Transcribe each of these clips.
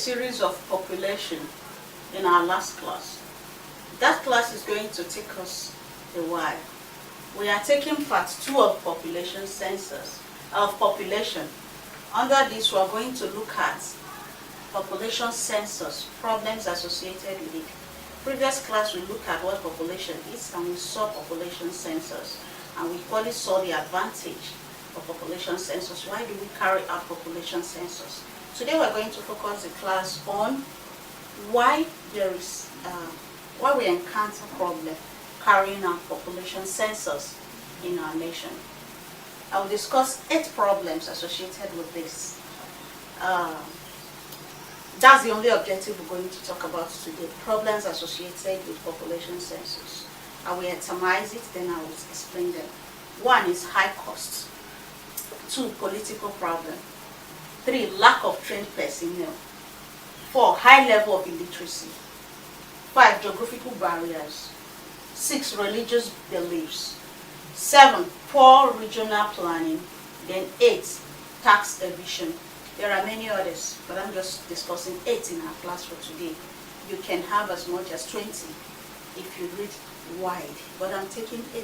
series of population in our last class. That class is going to take us a while. We are taking part 2 of population census, of population. Under this, we are going to look at population census, problems associated with it. Previous class, we looked at what population is, and we saw population census, and we equally saw the advantage of population census. Why do we carry out population census? Today, we're going to focus the class on why why we encounter problem carrying out population census in our nation. I will discuss 8 problems associated with this. That's the only objective we're going to talk about today, problems associated with population census. I will itemize it, then I will explain them. 1 is high cost. 2, political problem. 3, lack of trained personnel. 4, high level of illiteracy. 5, geographical barriers. 6, religious beliefs. 7, poor regional planning. Then 8, tax evasion. There are many others, but I'm just discussing 8 in our class for today. You can have as much as 20 if you read wide, but I'm taking 8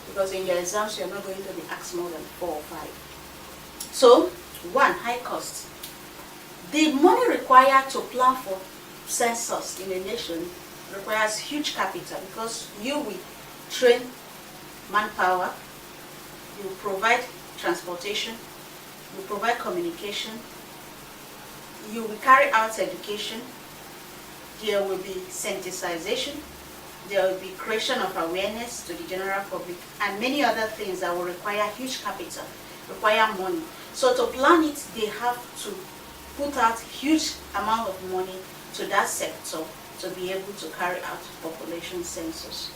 because in your exams you're not going to be asked more than 4 or 5. So, 1, high cost. The money required to plan for census in a nation requires huge capital because you will train manpower, you will provide transportation, you provide communication, you will carry out education, there will be sensitization, there will be creation of awareness to the general public, and many other things that will require huge capital, require money. So to plan it, they have to put out huge amount of money to that sector to be able to carry out population census.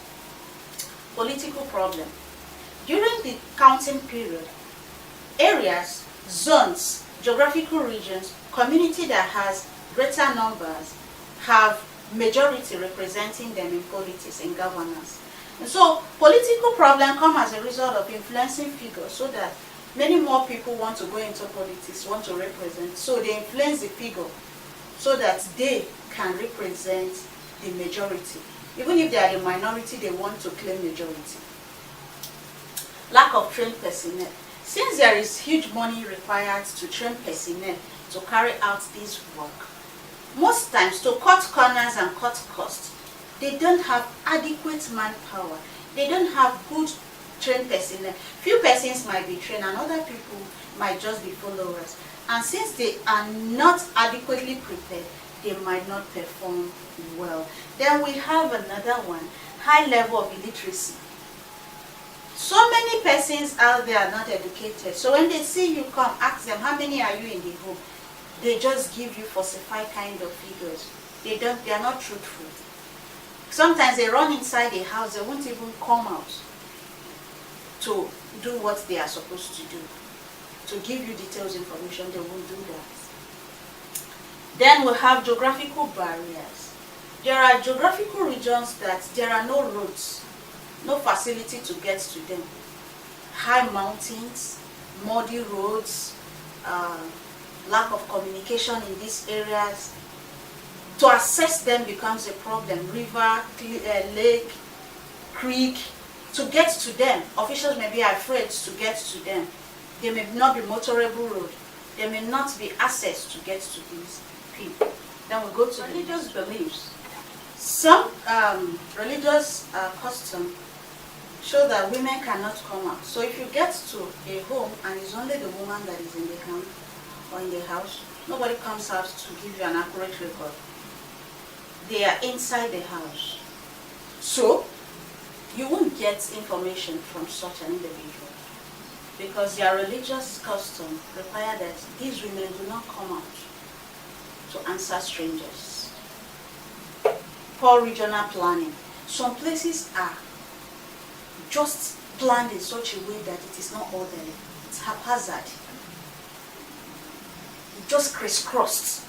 Political problem. During the counting period, areas, zones, geographical regions, community that has greater numbers have majority representing them in politics and governance. And so political problems come as a result of influencing figures so that many more people want to go into politics, want to represent. So they influence the figure so that they can represent the majority. Even if they are the minority, they want to claim majority. Lack of trained personnel. Since there is huge money required to train personnel to carry out this work, most times to cut corners and cut costs, they don't have adequate manpower. They don't have good trained personnel. Few persons might be trained and other people might just be followers. And since they are not adequately prepared, they might not perform well. Then we have another one, high level of illiteracy. So many persons out there are not educated. So when they see you come, ask them, how many are you in the home? They just give you falsified kind of figures. They are not truthful. Sometimes they run inside the house, they won't even come out to do what they are supposed to do. To give you details information, they won't do that. Then we have geographical barriers. There are geographical regions that there are no roads, no facility to get to them. High mountains, muddy roads, lack of communication in these areas. To access them becomes a problem. River, lake, creek, to get to them, officials may be afraid to get to them. There may not be motorable road. There may not be access to get to these people. Then we go to religious beliefs. Some religious customs show that women cannot come out. So if you get to a home and it's only the woman that is in the home or in the house, nobody comes out to give you an accurate record. They are inside the house. So you won't get information from such an individual because their religious custom require that these women do not come out to answer strangers. Poor regional planning. Some places are just planned in such a way that it is not orderly. It's haphazard. Just crisscrossed.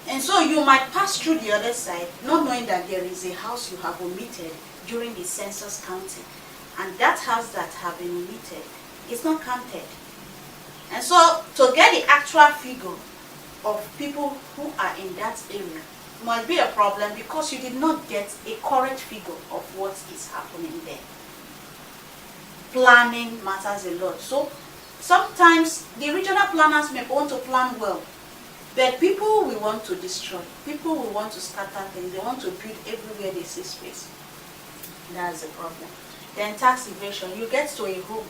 And so you might pass through the other side not knowing that there is a house you have omitted during the census counting. And that house that have been omitted is not counted. And so to get the actual figure, of people who are in that area must be a problem because you did not get a correct figure of what is happening there. Planning matters a lot. So sometimes the regional planners may want to plan well, but people will want to destroy. People will want to scatter things. They want to build everywhere they see space. That's the problem. Then tax evasion. You get to a home,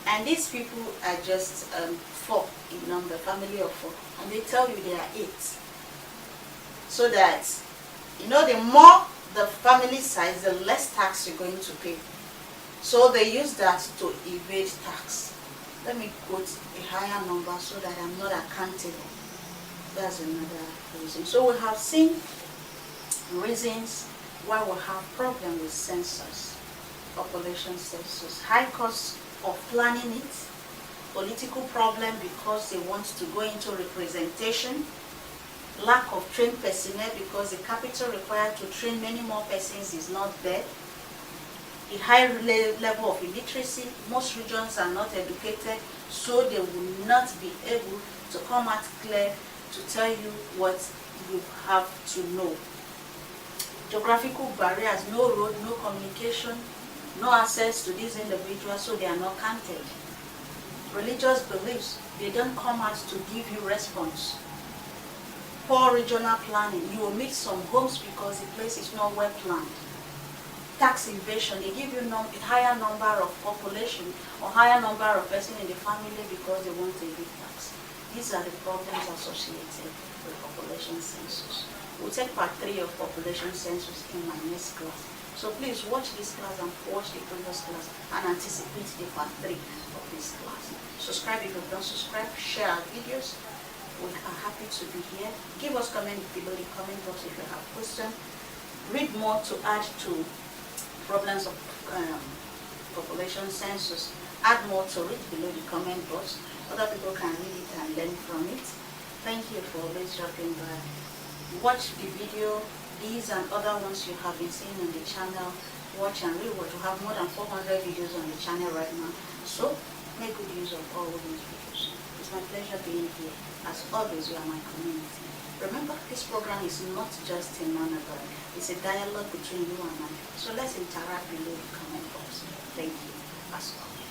and these people are just 4 in number, family of 4, and they tell you they are 8. So that, you know, the more the family size, the less tax you're going to pay. So they use that to evade tax. Let me quote a higher number so that I'm not accountable. That's another reason. So we have seen reasons why we have problem with census, population census. High cost of planning it, political problem because they want to go into representation, lack of trained personnel because the capital required to train many more persons is not there, a high level of illiteracy. Most regions are not educated, so they will not be able to come out clear to tell you what you have to know. Geographical barriers, no road, no communication, no access to these individuals, so they are not counted. Religious beliefs, they don't come out to give you response. Poor regional planning, you will meet some homes because the place is not well planned. Tax evasion, they give you a higher number of population or higher number of persons in the family because they want a big tax. These are the problems associated with population census. We'll take part 3 of population census in my next class. So please watch this class and watch the previous class and anticipate the part 3 of this class. Subscribe if you don't subscribe, share our videos. We are happy to be here. Give us comment below the comment box if you have questions. Read more to add to problems of population census. Add more to read below the comment box. Other people can read it and learn from it. Thank you for always dropping by. Watch the video, these and other ones you have been seeing on the channel. Watch and rewatch. We have more than 400 videos on the channel right now. So make good use of all of these videos. It's my pleasure being here. As always, you are my community. Remember, this program is not just a monologue. It's a dialogue between you and I. So let's interact below the comment box. Thank you, as always.